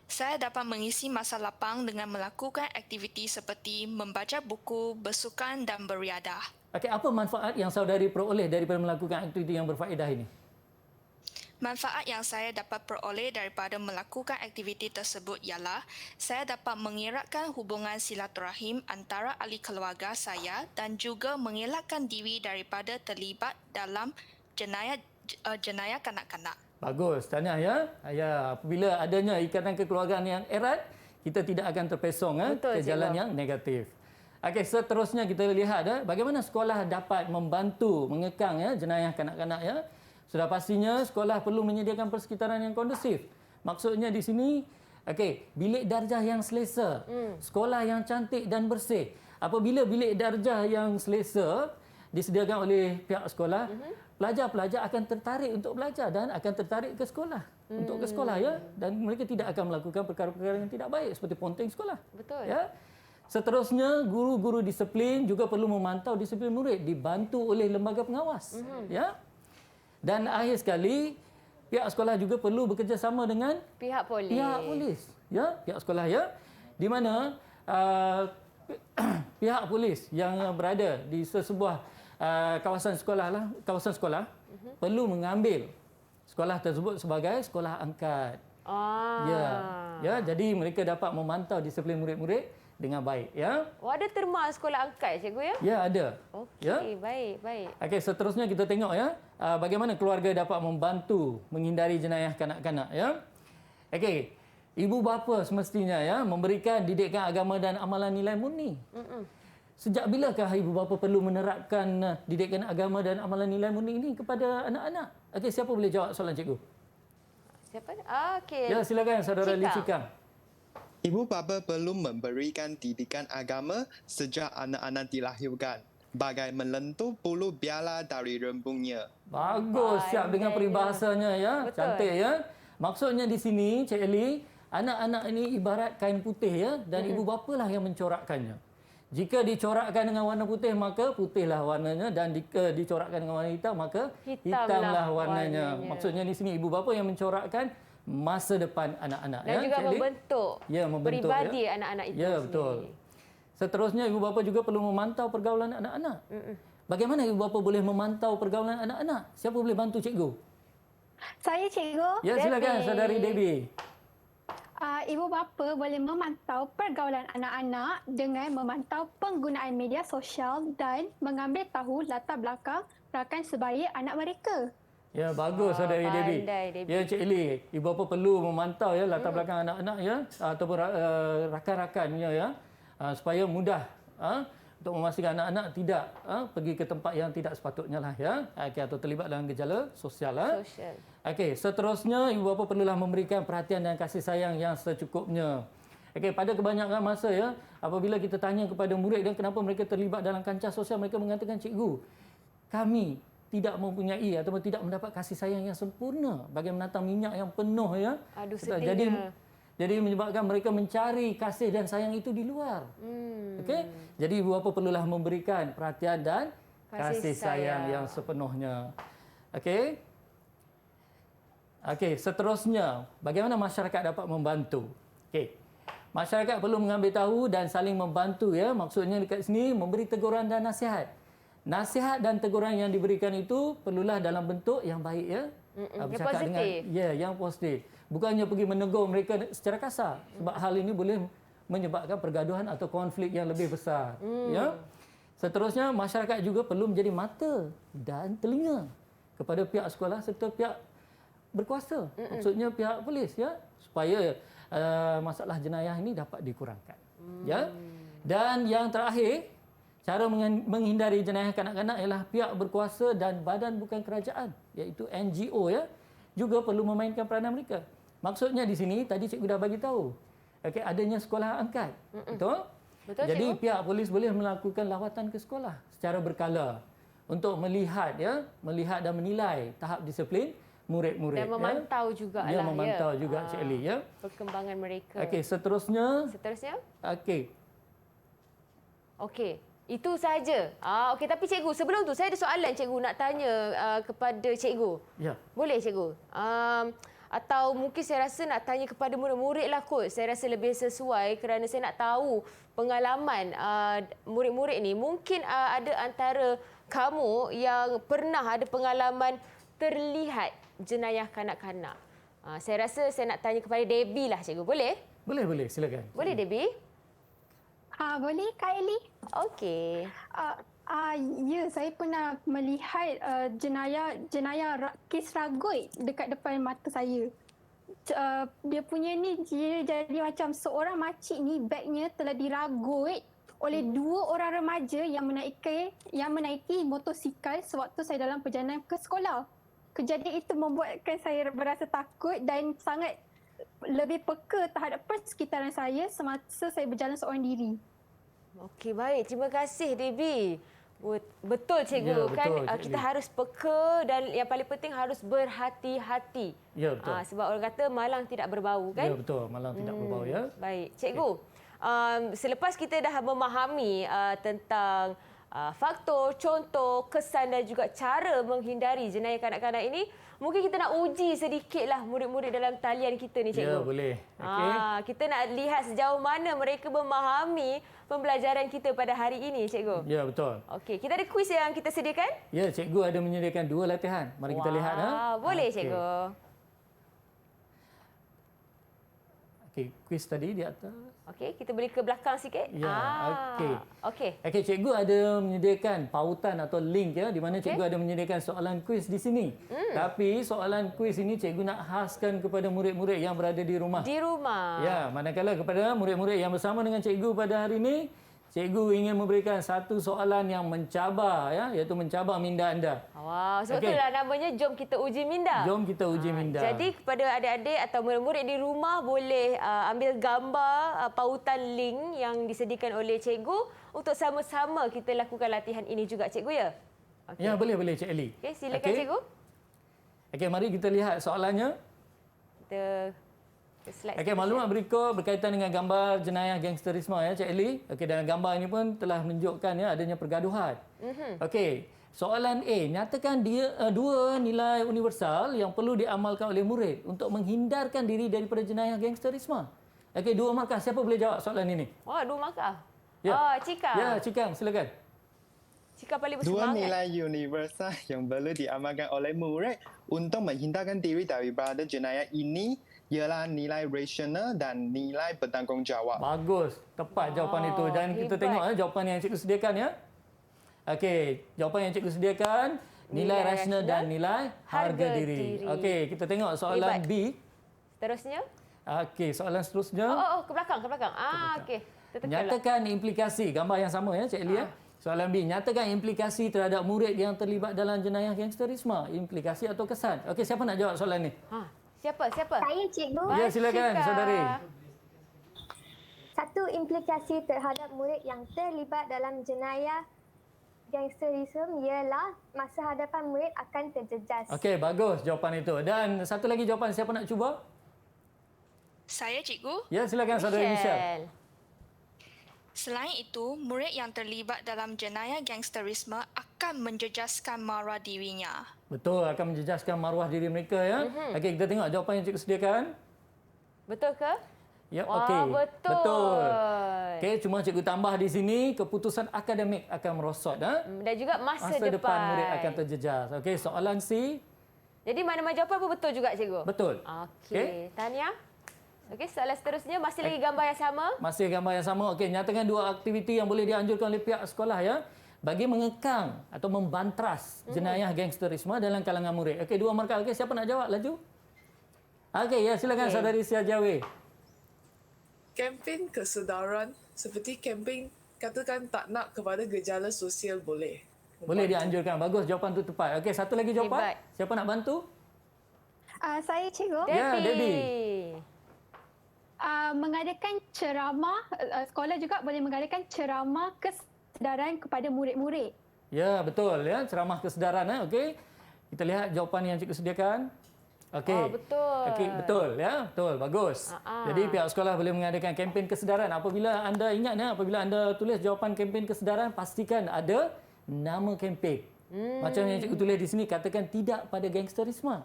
Saya dapat mengisi masa lapang dengan melakukan aktiviti seperti membaca buku, bersukan dan beriadah. Okey, apa manfaat yang saudari peroleh daripada melakukan aktiviti yang berfaedah ini? Manfaat yang saya dapat peroleh daripada melakukan aktiviti tersebut ialah saya dapat mengeratkan hubungan silaturahim antara ahli keluarga saya dan juga mengelakkan diri daripada terlibat dalam jenayah kanak-kanak. Bagus, tahniah, ya. Ya, apabila adanya ikatan kekeluargaan yang erat, kita tidak akan terpesong ke jalan yang negatif. Okey, seterusnya kita lihat bagaimana sekolah dapat membantu mengekang jenayah kanak-kanak, ya. Sudah pastinya sekolah perlu menyediakan persekitaran yang kondusif. Maksudnya di sini, okey, bilik darjah yang selesa, sekolah yang cantik dan bersih. Apabila bilik darjah yang selesa disediakan oleh pihak sekolah, pelajar-pelajar akan tertarik untuk belajar dan akan tertarik ke sekolah, untuk ke sekolah, ya, dan mereka tidak akan melakukan perkara-perkara yang tidak baik seperti ponteng sekolah. Betul. Ya. Seterusnya, guru-guru disiplin juga perlu memantau disiplin murid dibantu oleh lembaga pengawas, ya. Dan akhir sekali, pihak sekolah juga perlu bekerjasama dengan pihak polis. Ya, pihak sekolah, ya, di mana pihak polis yang berada di sesebuah kawasan sekolah perlu mengambil sekolah tersebut sebagai sekolah angkat. Ya, jadi mereka dapat memantau disiplin murid-murid dengan baik, ya. Oh, ada terma sekolah angkat, cikgu, ya? Ya, ada. Okey, Ya. baik. Okey, seterusnya kita tengok, ya, bagaimana keluarga dapat membantu menghindari jenayah kanak-kanak, ya. Okey, ibu bapa semestinya, ya, memberikan didikan agama dan amalan nilai murni. Sejak bilakah ibu bapa perlu menerapkan didikan agama dan amalan nilai murni ini kepada anak-anak? Okey, siapa boleh jawab soalan cikgu? Siapa? Okey. Ya, silakan saudara Lee Cikang. Ibu bapa perlu memberikan didikan agama sejak anak-anak dilahirkan, bagai melentur bulu biala dari rembungnya. Bagus, siap dengan peribahasanya, ya. Betul. Cantik, ya. Maksudnya di sini, Cik Eli, anak-anak ini ibarat kain putih ya, dan ibu bapalah yang mencorakkannya. Jika dicorakkan dengan warna putih, maka putihlah warnanya, dan jika dicorakkan dengan warna hitam, maka hitamlah warnanya. Maksudnya di sini ibu bapa yang mencorakkan masa depan anak-anak. Dan juga membentuk, peribadi anak-anak itu ya, betul. Seterusnya, ibu bapa juga perlu memantau pergaulan anak-anak. Bagaimana ibu bapa boleh memantau pergaulan anak-anak? Siapa boleh bantu cikgu? Saya cikgu. Ya, silakan saudari Debbie. Ibu bapa boleh memantau pergaulan anak-anak dengan memantau penggunaan media sosial dan mengambil tahu latar belakang rakan sebaya anak mereka. Ya, bagus saudari Debbie. Ya, Cik Eli, ibu bapa perlu memantau ya latar belakang anak-anak ya, ataupun rakan-rakannya ya, supaya mudah untuk memastikan anak-anak tidak pergi ke tempat yang tidak sepatutnya lah ya, atau terlibat dalam gejala sosial. Okey, seterusnya ibu bapa perlulah memberikan perhatian dan kasih sayang yang secukupnya. Okey, pada kebanyakan masa ya, apabila kita tanya kepada murid dan kenapa mereka terlibat dalam kancah sosial, mereka mengatakan, cikgu, kami tidak mempunyai atau tidak mendapat kasih sayang yang sempurna bagi menatang minyak yang penuh ya. Aduh, sedihnya. Jadi menyebabkan mereka mencari kasih dan sayang itu di luar. Okey? Jadi ibu bapa perlulah memberikan perhatian dan kasih sayang yang sepenuhnya. Okey? Okey, seterusnya, bagaimana masyarakat dapat membantu? Okey. Masyarakat perlu mengambil tahu dan saling membantu ya. Maksudnya dekat sini memberi teguran dan nasihat. Nasihat dan teguran yang diberikan itu perlulah dalam bentuk yang baik ya. Yang positif. Yang positif. Bukannya pergi menegur mereka secara kasar, sebab hal ini boleh menyebabkan pergaduhan atau konflik yang lebih besar. Ya. Seterusnya, masyarakat juga perlu menjadi mata dan telinga kepada pihak sekolah serta pihak berkuasa. Maksudnya pihak polis ya, supaya masalah jenayah ini dapat dikurangkan. Ya. Dan yang terakhir, cara menghindari jenayah kanak-kanak ialah pihak berkuasa dan badan bukan kerajaan, iaitu NGO ya, juga perlu memainkan peranan mereka. Maksudnya di sini tadi cikgu dah bagi tahu. Okey, adanya sekolah angkat. Betul? Betul, jadi cikgu? pihak polis boleh melakukan lawatan ke sekolah secara berkala untuk melihat dan menilai tahap disiplin murid-murid. Dan memantau juga lah. Memantau juga Cik Eli ya. Perkembangan mereka. Okey, seterusnya. Okey. Itu saja. Okey, tapi cikgu, sebelum tu saya ada soalan cikgu nak tanya kepada cikgu. Ya. Boleh cikgu? Atau mungkin saya rasa nak tanya kepada murid-murid lah kot. Saya rasa lebih sesuai kerana saya nak tahu pengalaman murid-murid ni. Mungkin ada antara kamu yang pernah ada pengalaman terlihat jenayah kanak-kanak. Saya rasa saya nak tanya kepada Debbie lah cikgu. Boleh? Boleh. Silakan. Boleh Debbie? Boleh Kak Eli? Okey. Ya, saya pernah melihat jenayah kes ragut dekat depan mata saya. Dia punya ni, dia jadi macam seorang makcik ni, bagnya telah diragut oleh dua orang remaja yang menaiki motosikal sewaktu saya dalam perjalanan ke sekolah. Kejadian itu membuatkan saya berasa takut dan sangat lebih peka terhadap persekitaran saya semasa saya berjalan seorang diri. Okey, baik. Terima kasih Debbie. Betul cikgu, ya, betul, kan cikgu. kita harus peka dan yang paling penting harus berhati-hati. Ya, betul. Sebab orang kata malang tidak berbau kan? Ya, betul. Malang tidak berbau ya. Baik. Cikgu, selepas kita dah memahami tentang faktor, contoh, kesan dan juga cara menghindari jenayah kanak-kanak ini, mungkin kita nak uji sedikitlah murid-murid dalam talian kita ni cikgu. Ya, boleh. Okey. Kita nak lihat sejauh mana mereka memahami pembelajaran kita pada hari ini cikgu. Ya, betul. Okey, kita ada kuis yang kita sediakan? Ya, cikgu ada menyediakan 2 latihan. Mari kita lihat. Boleh cikgu. Okey, kuis tadi di atas. Okey, kita boleh ke belakang sikit. Ya, okey. Okey, cikgu ada menyediakan pautan atau link ya, di mana cikgu ada menyediakan soalan kuis di sini. Tapi soalan kuis ini cikgu nak khaskan kepada murid-murid yang berada di rumah. Di rumah. Ya, manakala kepada murid-murid yang bersama dengan cikgu pada hari ini, cikgu ingin memberikan satu soalan yang mencabar ya, iaitu mencabar minda anda. Wow, sebab itulah namanya Jom Kita Uji Minda. Jom kita uji minda. Jadi kepada adik-adik atau murid-murid di rumah boleh ambil gambar pautan link yang disediakan oleh cikgu untuk sama-sama kita lakukan latihan ini juga cikgu ya. Okay. Ya, boleh Cik Eli. Okey, silakan cikgu. Okey, mari kita lihat soalannya. Slide Okey, maklumat berikut berkaitan dengan gambar jenayah gangsterisme ya Cik Eli. Okey, dalam gambar ini pun telah menunjukkan ya adanya pergaduhan. Okey, soalan A, nyatakan dua nilai universal yang perlu diamalkan oleh murid untuk menghindarkan diri daripada jenayah gangsterisme. Okey, 2 markah. Siapa boleh jawab soalan ini? Wah, 2 markah. Ya. Oh, Cika. Ya, Cikang, silakan. Cika paling Dua bersemangat. nilai universal yang perlu diamalkan oleh murid untuk menghindarkan diri daripada jenayah ini ialah nilai rasional dan nilai bertanggungjawab. Bagus, tepat jawapan itu. Dan kita hebat. tengok jawapan yang cikgu sediakan ya. Okey, jawapan yang cikgu sediakan nilai rasional dan nilai harga diri. Okey, kita tengok soalan Hebat. B. Seterusnya. Okey, soalan seterusnya. Ke belakang, ke belakang. Okey. Nyatakan implikasi, gambar yang sama ya Cik Eli ya. Soalan B, nyatakan implikasi terhadap murid yang terlibat dalam jenayah gangsterisme. Implikasi atau kesan? Okey, siapa nak jawab soalan ni? Siapa? Saya cikgu. Ya, silakan Cika. saudari. Satu, implikasi terhadap murid yang terlibat dalam jenayah gangsterisme ialah masa hadapan murid akan terjejas. Okey, bagus jawapan itu. Dan satu lagi jawapan, siapa nak cuba? Saya cikgu. Ya, silakan saudari Michelle. Selain itu, murid yang terlibat dalam jenayah gangsterisme akan menjejaskan maruah dirinya. Betul, akan menjejaskan maruah diri mereka ya. Okey, kita tengok jawapan yang cikgu sediakan. Betul ke? Ya, Wah, okey. betul. Betul. Okey, cuma cikgu tambah di sini keputusan akademik akan merosot Dan juga masa depan murid akan terjejas. Okey, soalan C. Jadi mana-mana jawapan pun betul juga, cikgu? Betul. Okey. Tahniah. Okey, soalan seterusnya masih lagi gambar yang sama. Masih gambar yang sama. Okey, nyatakan 2 aktiviti yang boleh dianjurkan oleh pihak sekolah ya bagi mengekang atau membantras jenayah gangsterisme dalam kalangan murid. Okey, 2 markah. Okey, siapa nak jawab laju? Okey, ya silakan saudari Sia Jawi. Kempen kesedaran seperti kempen katakan tak nak kepada gejala sosial boleh. Boleh dianjurkan. Bagus, jawapan tu tepat. Okey, satu lagi jawapan. Hebat. Siapa nak bantu? Saya cikgu. Ya, Debbie. Mengadakan ceramah, sekolah juga boleh mengadakan ceramah kesedaran kepada murid-murid. Ya, betul ya. Ceramah kesedaran okey. Kita lihat jawapan yang cikgu sediakan. Okey. Betul. Okey, betul ya. Betul, bagus. Jadi pihak sekolah boleh mengadakan kempen kesedaran. Apabila anda ingat apabila anda tulis jawapan kempen kesedaran, pastikan ada nama kempen. Macam yang cikgu tulis di sini, katakan tidak pada gangsterisme.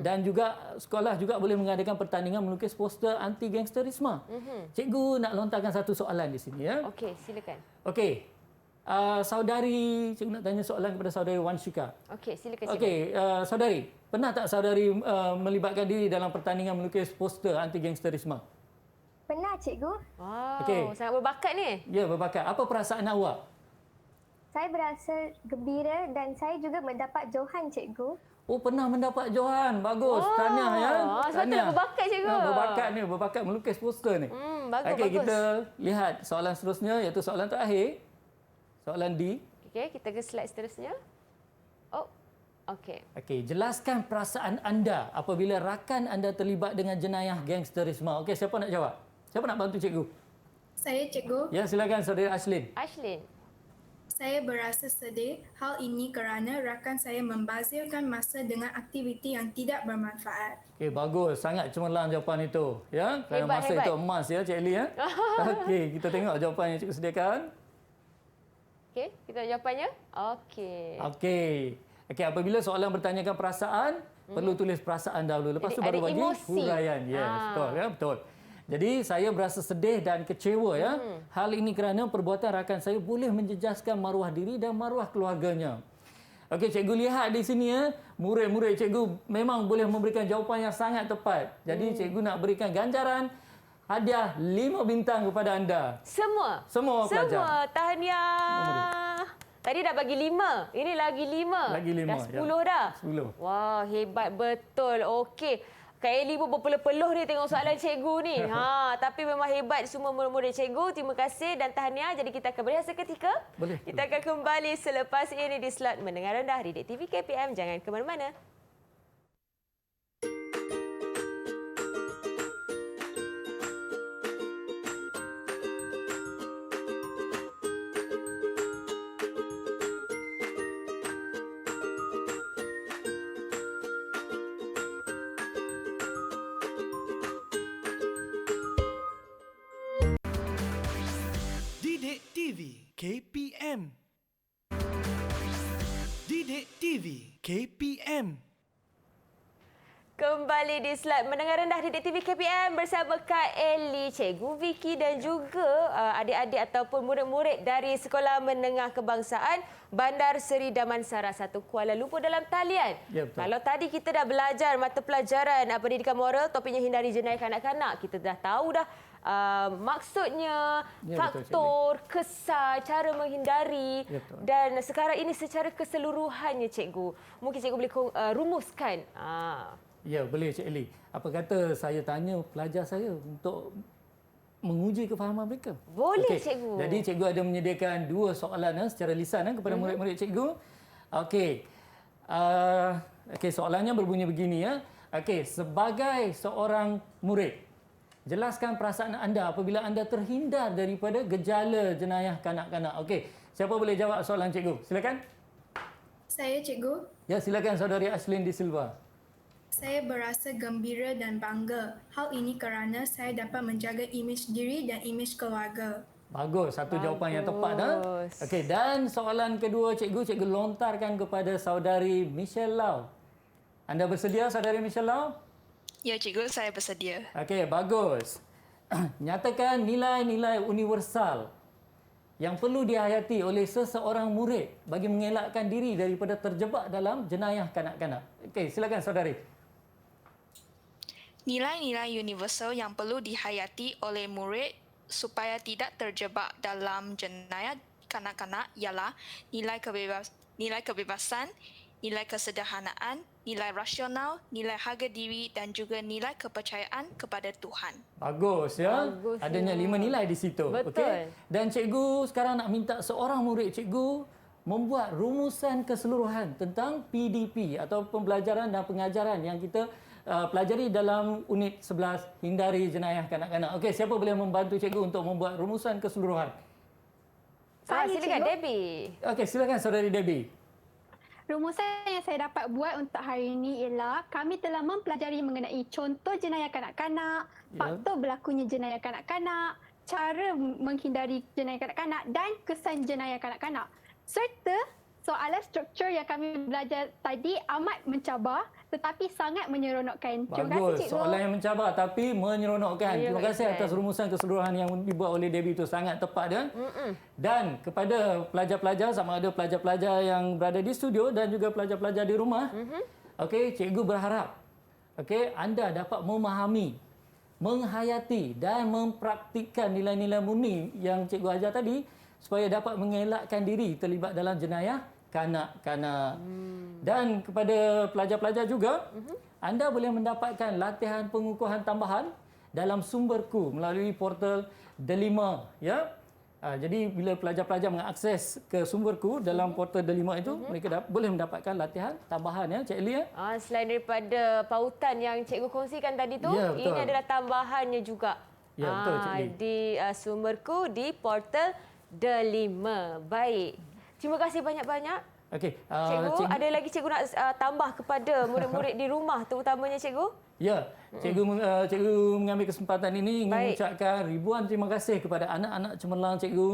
Dan juga sekolah juga boleh mengadakan pertandingan melukis poster anti gangsterisme. Cikgu nak lontarkan satu soalan di sini ya. Okey, silakan. Okey. Saudari, cikgu nak tanya soalan kepada saudari Wanshika. Okey, silakan. Okey, saudari, pernah tak saudari melibatkan diri dalam pertandingan melukis poster anti gangsterisme? Pernah cikgu. Wow, Okey. sangat berbakat ni. Ya, berbakat. Apa perasaan awak? Saya berasa gembira dan saya juga mendapat johan cikgu. Oh, pernah mendapat johan. Bagus. Tahniah ya. Sebab tu nak berbakat, cikgu. Berbakat ni, berbakat melukis poster ni. Bagus, Okey, bagus. kita lihat soalan seterusnya iaitu soalan terakhir. Soalan D. Okey, kita ke slide seterusnya. Oh, okey. Okey, jelaskan perasaan anda apabila rakan anda terlibat dengan jenayah gangsterisme. Okey, siapa nak jawab? Siapa nak bantu cikgu? Saya cikgu. Ya, silakan saudari Ashlyn. Ashlyn. Saya berasa sedih hal ini kerana rakan saya membazirkan masa dengan aktiviti yang tidak bermanfaat. Okey, bagus. Sangat cemerlang jawapan itu. Ya, kerana Hebat, masa hebat. itu emas ya, Cik Eli ya. Okey, kita tengok jawapan yang cikgu sediakan. Okey, kita jawapannya. Okey. Okey. Okey, apabila soalan bertanyakan perasaan, perlu tulis perasaan dahulu. Lepas Jadi tu baru ada bagi emosi. huraian. Yes, betul ya, betul. Jadi saya berasa sedih dan kecewa ya. Hal ini kerana perbuatan rakan saya boleh menjejaskan maruah diri dan maruah keluarganya. Okey, cikgu lihat di sini ya, murid-murid cikgu memang boleh memberikan jawapan yang sangat tepat. Jadi cikgu nak berikan ganjaran hadiah 5 bintang kepada anda. Semua Pelajar. Semua. Tahniah. Tadi dah bagi 5. Ini lagi 5. Lagi 5. Dah 10 dah. 10. Wah, hebat betul. Okey. Kak Eli pun berpeluh-peluh ni tengok soalan cikgu ni. Tapi memang hebat semua murid-murid cikgu. Terima kasih dan tahniah. Jadi kita akan berehat seketika. Boleh. Kita akan kembali selepas ini di slot Mendengar Rendah di TV KPM. Jangan ke mana-mana. KPM. Kembali di slot mendengar rendah Didik TV KPM bersama Kak Eli, Cikgu Vicky dan juga adik-adik ataupun murid-murid dari Sekolah Menengah Kebangsaan Bandar Seri Damansara 1 Kuala Lumpur dalam talian. Ya, betul. Kalau tadi kita dah belajar mata pelajaran pendidikan moral, topiknya hindari jenayah kanak-kanak, kita dah tahu dah maksudnya, Ya, faktor, kesan, cara menghindari Ya, betul. dan sekarang ini secara keseluruhannya Cikgu. Mungkin Cikgu boleh rumuskan. Ya, boleh Cik Eli. Apa kata saya tanya pelajar saya untuk menguji kefahaman mereka? Boleh, Okey. Cikgu. Jadi cikgu ada menyediakan 2 soalan secara lisan kepada murid-murid cikgu. Okey. Okey, soalannya berbunyi begini ya. Okey, sebagai seorang murid, jelaskan perasaan anda apabila anda terhindar daripada gejala jenayah kanak-kanak. Okey, siapa boleh jawab soalan cikgu? Silakan. Saya cikgu. Ya, silakan saudari Ashlyn Di Silva. Saya berasa gembira dan bangga. Hal ini kerana saya dapat menjaga imej diri dan imej keluarga. Bagus, satu jawapan yang tepat dah. Bagus. Okey, dan soalan kedua cikgu lontarkan kepada saudari Michelle Lau. Anda bersedia saudari Michelle Lau? Ya, cikgu, saya bersedia. Okey, bagus. Nyatakan nilai-nilai universal yang perlu dihayati oleh seseorang murid bagi mengelakkan diri daripada terjebak dalam jenayah kanak-kanak. Okey, silakan saudari. Nilai-nilai universal yang perlu dihayati oleh murid supaya tidak terjebak dalam jenayah kanak-kanak ialah nilai kebebasan, nilai kesederhanaan, nilai rasional, nilai harga diri dan juga nilai kepercayaan kepada Tuhan. Bagus ya. Bagus, Adanya ya. 5 nilai di situ. Betul. Okey. Dan cikgu sekarang nak minta seorang murid cikgu membuat rumusan keseluruhan tentang PDP atau pembelajaran dan pengajaran yang kita pelajari dalam unit 11 hindari jenayah kanak-kanak. Okey, siapa boleh membantu cikgu untuk membuat rumusan keseluruhan? Saya, Silakan cikgu. Debbie. Okey, silakan saudari Debbie. Rumusan yang saya dapat buat untuk hari ini ialah kami telah mempelajari mengenai contoh jenayah kanak-kanak, Ya. faktor berlakunya jenayah kanak-kanak, cara menghindari jenayah kanak-kanak dan kesan jenayah kanak-kanak. Serta soalan struktur yang kami belajar tadi amat mencabar tetapi sangat menyeronokkan. Terima kasih, Bagus. cikgu. Soalan yang mencabar tapi menyeronokkan. Terima kasih Menyeronokkan. atas rumusan keseluruhan yang dibuat oleh Debbie itu sangat tepat ya. Dan kepada pelajar-pelajar sama ada pelajar-pelajar yang berada di studio dan juga pelajar-pelajar di rumah. Okey, cikgu berharap anda dapat memahami, menghayati dan mempraktikkan nilai-nilai murni yang cikgu ajar tadi supaya dapat mengelakkan diri terlibat dalam jenayah kanak-kanak. Dan kepada pelajar-pelajar juga, anda boleh mendapatkan latihan pengukuhan tambahan dalam sumberku melalui portal Delima. Ya? Jadi bila pelajar-pelajar mengakses ke sumberku dalam portal Delima itu, mereka boleh mendapatkan latihan tambahan ya, Cik Lee. Ya? Selain daripada pautan yang cikgu kongsikan tadi tu, Ya, betul. ini adalah tambahannya juga. Ya, betul, Cik Lee. Di sumberku di portal Delima. Baik. Terima kasih banyak-banyak. Okey, Cikgu, ada lagi cikgu nak tambah kepada murid-murid di rumah terutamanya cikgu? Ya, cikgu mengambil kesempatan ini ingin Baik. mengucapkan ribuan terima kasih kepada anak-anak cemerlang cikgu,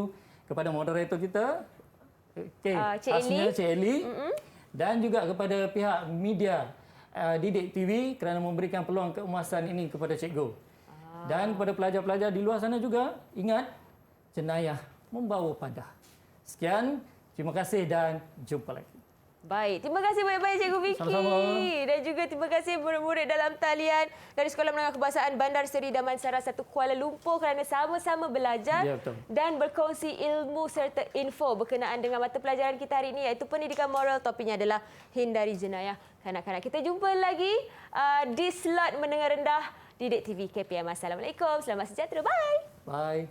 kepada moderator kita, Cik khasnya Eli. Cik Eli, dan juga kepada pihak media Didik TV kerana memberikan peluang keemasan ini kepada cikgu. Dan kepada pelajar-pelajar di luar sana juga, ingat, jenayah membawa padah. Sekian, terima kasih dan jumpa lagi. Baik, terima kasih banyak-banyak Cikgu Vicky. Sama-sama. Dan juga terima kasih murid-murid dalam talian dari Sekolah Menengah Kebangsaan Bandar Seri Damansara 1 Kuala Lumpur kerana sama-sama belajar Ya, betul. dan berkongsi ilmu serta info berkenaan dengan mata pelajaran kita hari ini iaitu pendidikan moral. Topiknya adalah hindari jenayah kanak-kanak. Kita jumpa lagi di slot mendengar rendah Didik TV KPM. Assalamualaikum, selamat sejahtera. Bye. Bye.